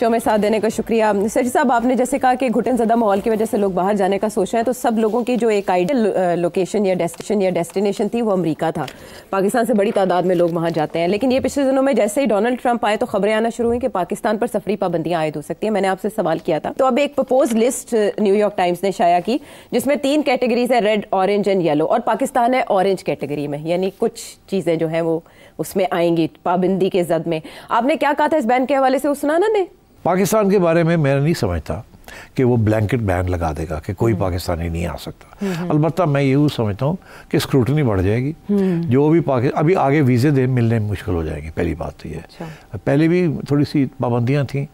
شو میں ساتھ دینے کا شکریہ. سر صاحب آپ نے جیسے کہا کہ گھٹن زدہ ماحول کی وجہ سے لوگ باہر جانے کا سوچ رہے ہیں, تو سب لوگوں کی جو ایک آئیڈیل لوکیشن یا ڈیسٹینیشن تھی وہ امریکہ تھا. پاکستان سے بڑی تعداد میں لوگ وہاں جاتے ہیں, لیکن یہ پچھلے دنوں میں جیسے ہی ڈونلڈ ٹرمپ آئے تو خبریں آنا شروع ہوئیں کہ پاکستان پر سفری پابندیاں عائد ہو سکتی ہیں. میں نے آپ سے سوال کیا تھا, تو اب ایک purpose list New York Times نے شائع کی جس میں 3 کیٹیگریز ہیں, ریڈ, اورنج اینڈ یلو, اور پاکستان ہے اورنج کیٹیگری میں, یعنی کچھ چیزیں جو ہیں وہ اس میں آئیں گی پابندی کے زد میں. آپ نے کیا کہا تھا اس بین کے حوالے سے, وہ سنانا نے؟ پاکستان کے بارے میں میں نہیں سمجھتا کہ وہ بلینکٹ بین لگا دے گا کہ کوئی پاکستانی نہیں آ سکتا. البتہ میں یہ سمجھتا ہوں کہ اسکروٹنی بڑھ جائے گی. جو بھی ابھی آگے ویزے ملنے مشکل ہو جائیں گے. پہلی بات تو یہ ہے, پہلے بھی تھوڑی سی پابندیاں تھیں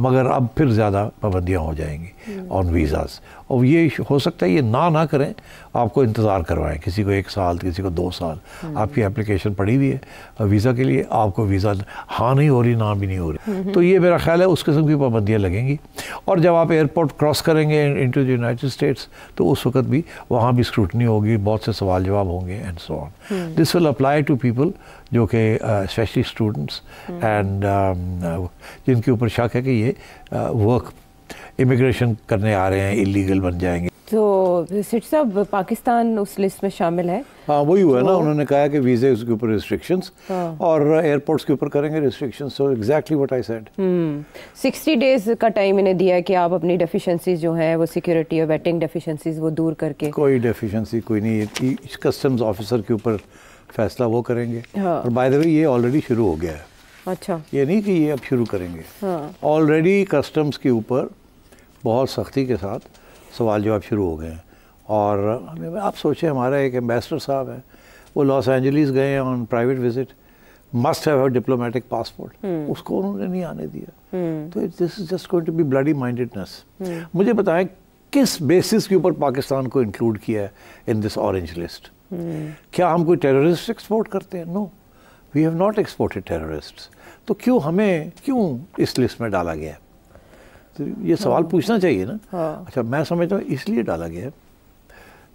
مگر اب پھر زیادہ پابندیاں ہو جائیں گی آن ویزاز. اور یہ ہو سکتا ہے یہ نہ کریں, آپ کو انتظار کروائیں, کسی کو 1 سال, کسی کو 2 سال. آپ کی اپلیکیشن پڑی ہوئی ہے ویزا کے لیے, آپ کو ویزا ہاں نہیں ہو رہی, نہ بھی نہیں ہو رہی, تو یہ میرا خیال ہے اس قسم کی پابندیاں لگیں گی. اور جب آپ ایئرپورٹ کراس کریں گے انٹو دی یونائٹڈ اسٹیٹس تو اس وقت بھی وہاں بھی اسکروٹنی ہوگی, بہت سے سوال جواب ہوں گے and so on. This will apply to people جو کہ اسپیشلی اسٹوڈنٹس اینڈ جن کے اوپر شک ہے کہ یہ ورک امیگریشن کرنے آ رہے ہیں, اللیگل بن جائیں گے. تو سٹ صاحب پاکستان اس لسٹ میں شامل ہے؟ ہاں وہی ہوا ہے نا, انہوں نے کہا کہ ویزے اس کے اوپر ریسٹرکشنز اور ایئرپورٹس کے اوپر کریں گے restrictions. So exactly what I said. 60 days کا ٹائم انہیں دیا ہے کہ آپ اپنی ڈیفیشنسیز جو ہیں وہ سیکیورٹی اور ویٹنگ ڈیفیشنسیز وہ دور کر کے. کوئی ڈیفیشنسی کوئی نہیں, کسٹمز آفیسر کے اوپر فیصلہ وہ کریں گے. اور بائی دا وے یہ آلریڈی شروع ہو گیا ہے. اچھا, یہ نہیں کہ یہ اب شروع کریں گے, آلریڈی کسٹمز کے اوپر بہت سختی کے ساتھ سوال جواب شروع ہو گئے ہیں. اور آپ سوچیں, ہمارا ایک ایمبیسڈر صاحب ہے, وہ لاس اینجلیس گئے ہیں on private visit, must have a diplomatic passport, اس کو انہوں نے نہیں آنے دیا. تو this is just going to be bloody mindedness. مجھے بتائیں کس بیسس کے اوپر پاکستان کو انکلوڈ کیا ہے ان دس اورنج لسٹ؟ کیا ہم کوئی ٹیررسٹ ایکسپورٹ کرتے ہیں؟ No, we have not exported terrorist. تو کیوں اس لسٹ میں ڈالا گیا ہے؟ یہ سوال پوچھنا چاہیے نا. اچھا, میں سمجھتا ہوں اس لیے ڈالا گیا ہے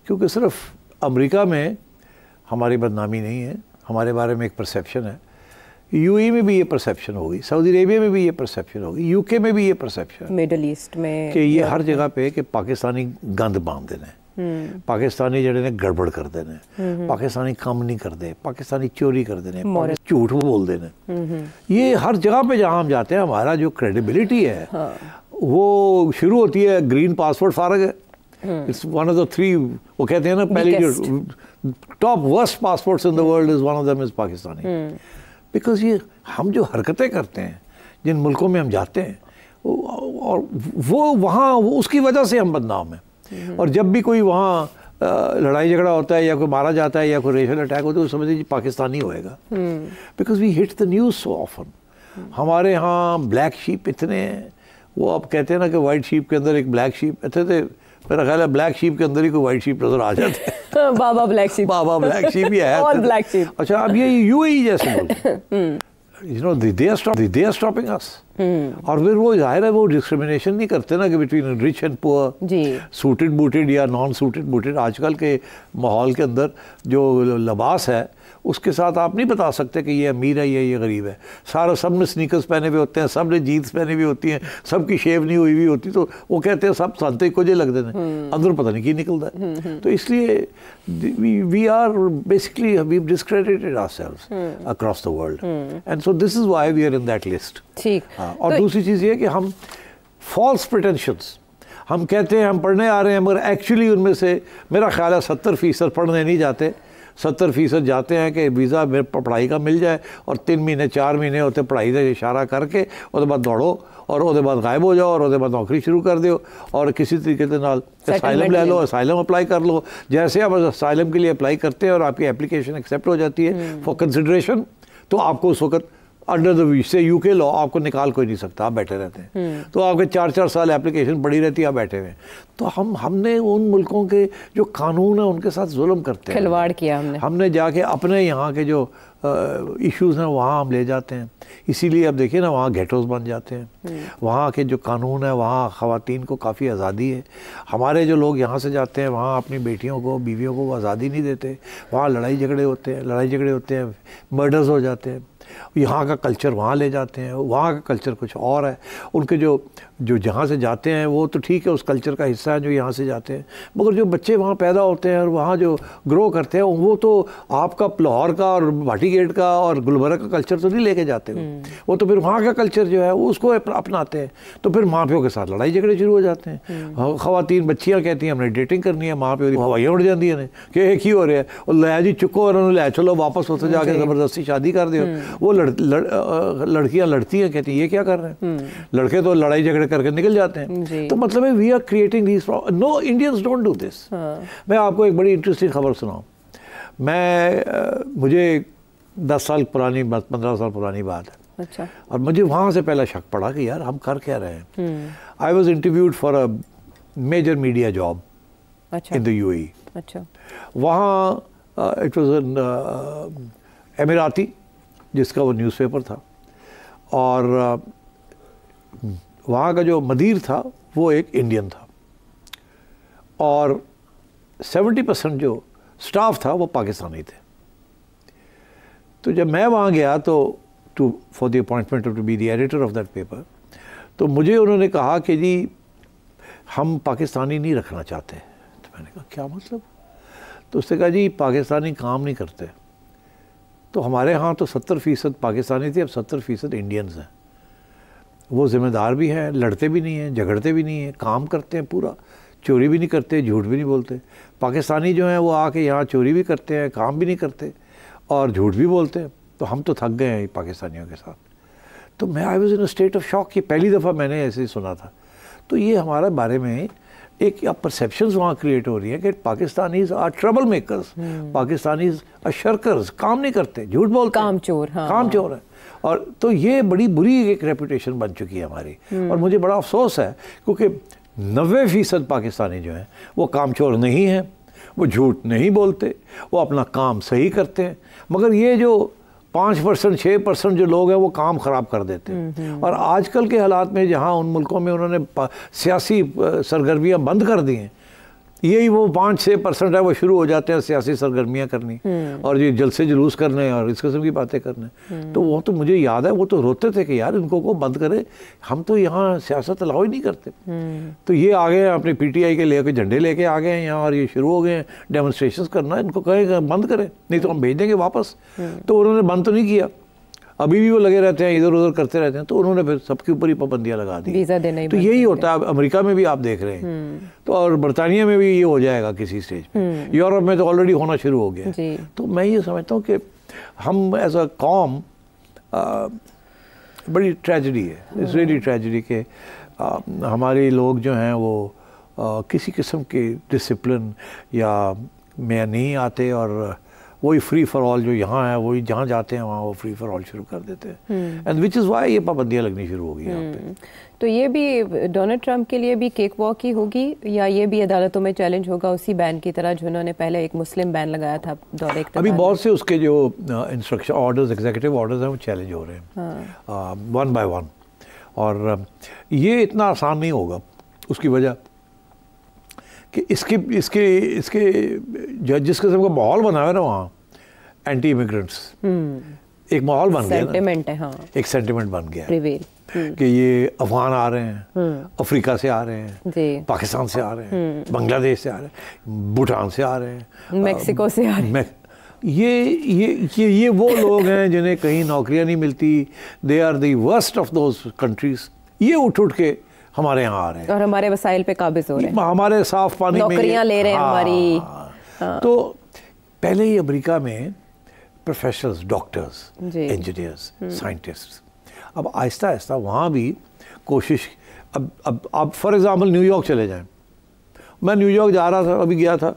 کیونکہ صرف امریکہ میں ہماری بدنامی نہیں ہے, ہمارے بارے میں ایک پرسیپشن ہے. یو اے میں بھی یہ پرسیپشن ہوگی, سعودی عربیہ میں بھی یہ پرسیپشن ہوگی, یو کے میں بھی یہ پرسیپشن, مڈل ایسٹ میں, کہ یہ ہر جگہ پہ کہ پاکستانی گند باندھ دینے, پاکستانی جڑے نے گڑبڑ کر دینے, پاکستانی کام نہیں کر دے, پاکستانی چوری کر دینے, جھوٹ بول دینے. یہ ہر جگہ پہ جہاں ہم جاتے ہیں ہمارا جو کریڈیبلٹی ہے وہ شروع ہوتی ہے گرین پاسپورٹ فارغ ہے. It's one of the 3, وہ کہتے ہیں نا پہلی جو top worst passports in the world is one of them is Pakistani. Because یہ ہم جو حرکتیں کرتے ہیں جن ملکوں میں ہم جاتے ہیں اور وہ وہاں اس کی وجہ سے ہم بدنام ہیں. اور جب بھی کوئی وہاں لڑائی جھگڑا ہوتا ہے یا کوئی مارا جاتا ہے یا کوئی ریشل اٹیک ہوتا ہے تو سمجھتے ہیں پاکستانی ہوئے گا. Because we hit the news so often. ہمارے ہاں بلیک شیپ اتنے ہیں, وہ آپ کہتے ہیں نا کہ وائٹ شیپ کے اندر ایک بلیک شیپ اتنے تھے, میرا خیال ہے بلیک شیپ کے اندر ہی کوئی وائٹ شیپ نظر آ جاتے ہیں. بابا بلیک شیپ, بابا بلیک شیپ ہی ہے. اچھا, اب یہ یو اے ای جیسے ملک, they are stopping us. اور پھر وہ ظاہر ہے وہ ڈسکریمنیشن نہیں کرتے نا کہ بٹوین رچ اینڈ پور, سوٹڈ بوٹڈ یا نان سوٹڈ بوٹڈ. آج کل کے ماحول کے اندر جو لباس ہے اس کے ساتھ آپ نہیں بتا سکتے کہ یہ امیر ہے یا یہ غریب ہے. سب نے سنیکرز پہنے ہوئے ہوتے ہیں, سب نے جینس پہنی ہوئی ہوتی ہیں, سب کی شیو نہیں ہوئی ہوتی, تو وہ کہتے ہیں سب سانتے کو جے لگ دیتے ہیں, اندر پتہ نہیں کی نکلتا ہے. تو اس لیے we are basically we've discredited ourselves across the world, and so this is why we are in that list. ٹھیک. اور دوسری چیز یہ کہ ہم فالس پریٹینشنس, ہم کہتے ہیں ہم پڑھنے آ رہے ہیں مگر ایکچولی ان میں سے میرا خیال ہے 70% پڑھنے نہیں جاتے, 70% جاتے ہیں کہ ویزا پڑھائی کا مل جائے اور 3 مہینے 4 مہینے ہوتے پڑھائی سے اشارہ کر کے اس بعد دوڑو اور اس بعد غائب ہو جاؤ اور اس بعد نوکری شروع کر دیو اور کسی طریقے سے نال اسائلم لے لو, اسائلم اپلائی کر لو. جیسے آپ اسائلم کے لیے اپلائی کرتے ہیں اور آپ کی اپلیکیشن ایکسیپٹ ہو جاتی ہے فار کنسیڈریشن, تو آپ کو اس وقت انڈر دا سے یو کے لا آپ کو نکال کوئی نہیں سکتا, آپ بیٹھے رہتے ہیں. تو آپ کے 4 سال اپلیکیشن پڑی رہتی ہے, آپ بیٹھے ہوئے. تو ہم نے ان ملکوں کے جو قانون ہیں ان کے ساتھ ظلم کرتے ہیں, کھلواڑ کیا ہم نے جا کے اپنے یہاں کے جو ایشوز ہیں وہاں ہم لے جاتے ہیں. اسی لیے اب دیکھیں نا وہاں گھیٹوز بن جاتے ہیں. وہاں کے جو قانون ہے وہاں خواتین کو کافی آزادی ہے. ہمارے جو لوگ یہاں سے جاتے ہیں وہاں اپنی بیٹیوں کو بیویوں کو وہ آزادی نہیں دیتے. وہاں لڑائی جھگڑے ہوتے ہیں, مرڈرز ہو جاتے ہیں. یہاں کا کلچر وہاں لے جاتے ہیں, وہاں کا کلچر کچھ اور ہے. ان کے جو جہاں سے جاتے ہیں وہ تو ٹھیک ہے, اس کلچر کا حصہ ہے جو یہاں سے جاتے ہیں, مگر جو بچے وہاں پیدا ہوتے ہیں اور وہاں جو گرو کرتے ہیں وہ تو آپ کا لاہور کا اور بھاٹی گیٹ کا اور گلبرگہ کا کلچر تو نہیں لے کے جاتے, وہ تو پھر وہاں کا کلچر جو ہے وہ اس کو اپناتے ہیں. تو پھر ماں پیوں کے ساتھ لڑائی جھگڑے شروع ہو جاتے ہیں. خواتین بچیاں کہتی ہیں ہم نے ڈیٹنگ کرنی ہے, ماں پیوں ہوائیاں اڑ جاتی ہیں کہ ایک ہی ہو رہا ہے, اور لیا جی چکو اور انہوں نے لے چلو واپس ہوتے جا کے زبردستی شادی کر دو. وہ لڑکیاں لڑتی ہیں, کہتی ہیں یہ کیا کر رہے ہیں, لڑکے تو لڑائی جھگڑے کر کے نکل جاتے ہیں. تو مطلب ہے we are creating these, no Indians don't do this. میں آپ کو ایک بڑی انٹرسٹنگ خبر سناؤں. مجھے 10 سال پرانی 15 سال پرانی بات ہے, اچھا, اور مجھے وہاں سے پہلا شک پڑا کہ یار ہم کر کیا رہے ہیں. I was interviewed for a major media job in the UAE. اچھا, وہاں اٹ واز این اماراتی جس کا وہ نیوز پیپر تھا, اور وہاں کا جو مدیر تھا وہ ایک انڈین تھا, اور 70% جو سٹاف تھا وہ پاکستانی تھے. تو جب میں وہاں گیا تو for the appointment to be the editor of that paper, تو مجھے انہوں نے کہا کہ جی ہم پاکستانی نہیں رکھنا چاہتے. تو میں نے کہا کیا مطلب؟ تو اس نے کہا جی پاکستانی کام نہیں کرتے. تو ہمارے ہاں تو 70% پاکستانی تھے, اب 70% انڈینز ہیں. وہ ذمہ دار بھی ہیں, لڑتے بھی نہیں ہیں, جھگڑتے بھی نہیں ہیں, کام کرتے ہیں پورا, چوری بھی نہیں کرتے, جھوٹ بھی نہیں بولتے. پاکستانی جو ہیں وہ آ کے یہاں چوری بھی کرتے ہیں, کام بھی نہیں کرتے اور جھوٹ بھی بولتے ہیں. تو ہم تو تھک گئے ہیں پاکستانیوں کے ساتھ. تو میں I was in a state of shock کہ پہلی دفعہ میں نے ایسے ہی سنا تھا. تو یہ ہمارے بارے میں ایک پرسیپشنز وہاں کریٹ ہو رہی ہیں کہ Pakistanis are trouble makers, Pakistanis are shirkers, کام نہیں کرتے, جھوٹ بولتے, کام چور ہیں. اور تو یہ بڑی بری ایک ریپوٹیشن بن چکی ہے ہماری. اور مجھے بڑا افسوس ہے کیونکہ 90% پاکستانی جو ہیں وہ کام چور نہیں ہیں, وہ جھوٹ نہیں بولتے, وہ اپنا کام صحیح کرتے ہیں. مگر یہ جو 5% 6% جو لوگ ہیں وہ کام خراب کر دیتے ہیں. اور آج کل کے حالات میں جہاں ان ملکوں میں انہوں نے سیاسی سرگرمیاں بند کر دی ہیں, یہی وہ 5-6% ہے وہ شروع ہو جاتے ہیں سیاسی سرگرمیاں کرنی اور یہ جلسے جلوس کرنے اور اس قسم کی باتیں کرنے. تو وہ تو مجھے یاد ہے وہ تو روتے تھے کہ یار ان کو بند کرے, ہم تو یہاں سیاست الاؤ ہی نہیں کرتے. تو یہ آ گئے ہیں اپنے PTI کے لے کے جھنڈے لے کے آ گئے ہیں یہاں, اور یہ شروع ہو گئے ہیں ڈیمونسٹریشنز کرنا. ان کو کہیں بند کریں نہیں تو ہم بھیج دیں گے واپس. تو انہوں نے بند تو نہیں کیا, ابھی بھی وہ لگے رہتے ہیں, ادھر ادھر کرتے رہتے ہیں. تو انہوں نے پھر سب کے اوپر ہی پابندیاں لگا دی. تو یہی ہوتا ہے امریکہ میں بھی آپ دیکھ رہے ہیں, تو اور برطانیہ میں بھی یہ ہو جائے گا کسی سٹیج پہ. یورپ میں تو آلریڈی ہونا شروع ہو گیا. تو میں یہ سمجھتا ہوں کہ ہم ایز اے قوم, بڑی ٹریجڈی ہے, اٹس ریئلی ٹریجڈی کہ ہمارے لوگ جو ہیں وہ کسی قسم کے ڈسپلن یا میں نہیں آتے, اور وہی فری فار آل جو یہاں ہے وہی جہاں جاتے ہیں وہاں وہ فری فار آل شروع کر دیتے ہیں. اینڈ وچ از وائی یہ پابندیاں لگنی شروع ہو گئی یہاں پہ. تو یہ بھی ڈونلڈ ٹرمپ کے لیے بھی کیک واک ہی ہوگی, یا یہ بھی عدالتوں میں چیلنج ہوگا اسی بین کی طرح جو انہوں نے پہلے ایک مسلم بین لگایا تھا دور اقتدار؟ ابھی بہت سے اس کے جو انسٹرکشن آرڈرز, ایگزیکٹو آرڈرز ہیں وہ چیلنج ہو رہے ہیں ون بائی ون. اور یہ اتنا آسان نہیں ہوگا, اس کی وجہ کہ اس کے جس قسم کا ماحول بنا ہوا ہے نا وہاں, اینٹی امیگرنٹس ایک ماحول بن گیا, ایک سینٹیمنٹ بن گیا کہ یہ افغان آ رہے ہیں, افریقہ سے آ رہے ہیں, پاکستان سے آ رہے ہیں, بنگلہ دیش سے آ رہے ہیں, بھوٹان سے آ رہے ہیں, میکسیکو سے آ رہے ہیں. یہ وہ لوگ ہیں جنہیں کہیں نوکریاں نہیں ملتی. They are the worst of those countries. یہ اٹھ کے ہمارے یہاں آ رہے ہیں اور ہمارے وسائل پہ قابض ہو رہے ہیں, ہمارے صاف پانی میں نوکریاں لے رہے ہیں ہماری. تو پہلے ہی امریکہ میں پروفیشنلز, ڈاکٹرز, انجینئرز, سائنٹسٹ, اب آہستہ آہستہ وہاں بھی کوشش. اب فار ایگزامپل نیو یارک چلے جائیں. میں نیو یارک جا رہا تھا, ابھی گیا تھا,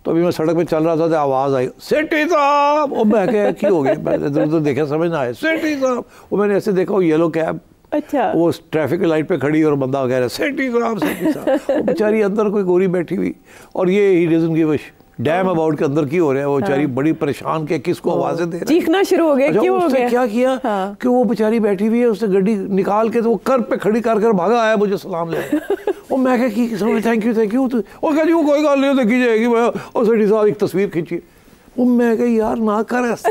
تو ابھی میں سڑک پہ چل رہا تھا تو آواز آئی سٹی صاحب. وہ میں کہا کی ہو گئی, میں ادھر ادھر دیکھا سمجھ نہ آئے, سٹی صاحب. وہ میں نے ایسے دیکھا وہ یلو کیب, اچھا, وہ ٹریفک لائٹ پہ کھڑی اور بندہ کہہ رہا سٹی صاحب سٹی صاحب. وہ بیچاری اندر کوئی گوری بیٹھی ہوئی, اور یہ ہی doesn't give a damn about کے اندر کی ہو رہا ہے. وہ بیچاری بڑی پریشان کہ کس کو آوازیں دے رہا ہے, چیخنا شروع ہو گیا. کیوں ہو گیا؟ کیا کیا کہ وہ بیچاری بیٹھی ہوئی ہے, اس نے گڈی نکال کے تو وہ کر پہ کھڑی کر بھاگا آیا مجھے سلام لے. اور میں کہا تھینک یو. وہ کہا جی وہ کوئی گل نہیں دیکھی جائے گی. اور سٹی صاحب ایک تصویر کھینچی. میں کہ یار نہ کر ایسا,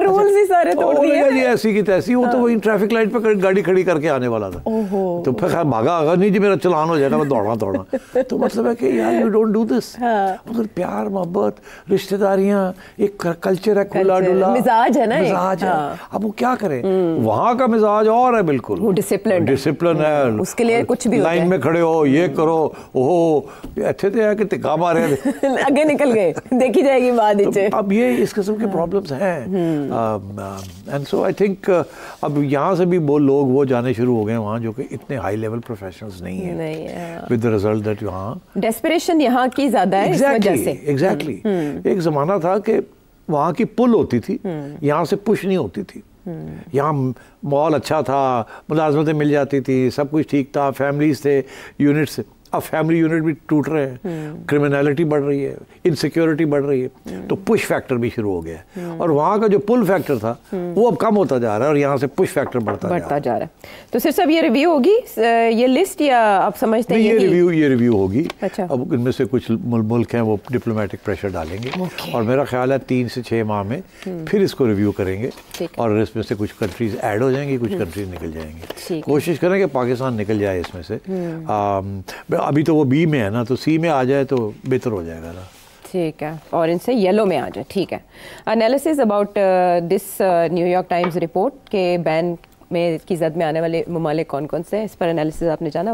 رولز ہی سارے توڑ دیے جی ایسی کی تیسی. وہ تو وہی ٹریفک لائٹ پہ گاڑی کھڑی کر کے آنے والا تھا, تو پھر خیر بھاگا آگا, نہیں جی میرا چلان ہو جائے گا, میں دوڑنا. تو مطلب ہے کہ یار یو ڈونٹ ڈو دس. مگر پیار محبت رشتہ داریاں ایک کلچر ہے, کھلا ڈلا مزاج ہے نا, مزاج ہے. اب وہ کیا کریں, وہاں کا مزاج اور ہے بالکل, وہ ڈسپلن ہے, اس کے لیے کچھ بھی لائن میں کھڑے ہو, یہ کرو, اوہو اچھے تھے کہ تکا مارے آگے نکل گئے, دیکھی جائے گی بعد. اب یہ اس قسم کے پرابلمس ہیں. اینڈ سو آئی تھنک اب یہاں سے بھی وہ لوگ وہ جانے شروع ہو گئے وہاں جو کہ اتنے ہائی لیول پروفیشنلز نہیں ہیں, ود دا ریزلٹ دیٹ یہاں ڈیسپریشن یہاں کی زیادہ ہے اس وجہ سے. ایگزیکٹلی. ایک زمانہ تھا کہ وہاں کی پل ہوتی تھی, یہاں سے پش نہیں ہوتی تھی. یہاں ماحول اچھا تھا, ملازمتیں مل جاتی تھی, سب کچھ ٹھیک تھا, فیملیز تھے, یونٹس. اب فیملی یونٹ بھی ٹوٹ رہے ہیں, کرمنالٹی بڑھ رہی ہے, انسیکیورٹی بڑھ رہی ہے, تو پش فیکٹر بھی شروع ہو گیا ہے. اور وہاں کا جو پل فیکٹر تھا وہ اب کم ہوتا جا رہا ہے, اور یہاں سے پش فیکٹر بڑھتا جا رہا ہے. تو صرف اب یہ ریویو ہوگی یہ لسٹ, یا آپ سمجھتے ہیں یہ ریویو ہوگی. اب ان میں سے کچھ ملک ہیں وہ ڈپلومیٹک پریشر ڈالیں گے, اور میرا خیال ہے 3 سے 6 ماہ میں پھر اس کو ریویو کریں گے, اور اس میں سے کچھ کنٹریز ایڈ ہو جائیں گی, کچھ کنٹریز نکل جائیں گی. کوشش کریں کہ پاکستان نکل جائے اس میں سے. ابھی تو وہ بی میں ہے نا, تو سی میں آ جائے تو بہتر ہو جائے گا نا. ٹھیک ہے, اور ان سے یلو میں آ جائے. ٹھیک ہے. Analysis about this new York Times report کہ بین میں کی زد میں آنے والے ممالک کون کون سے ہیں, اس پر انالیسز آپ نے جانا.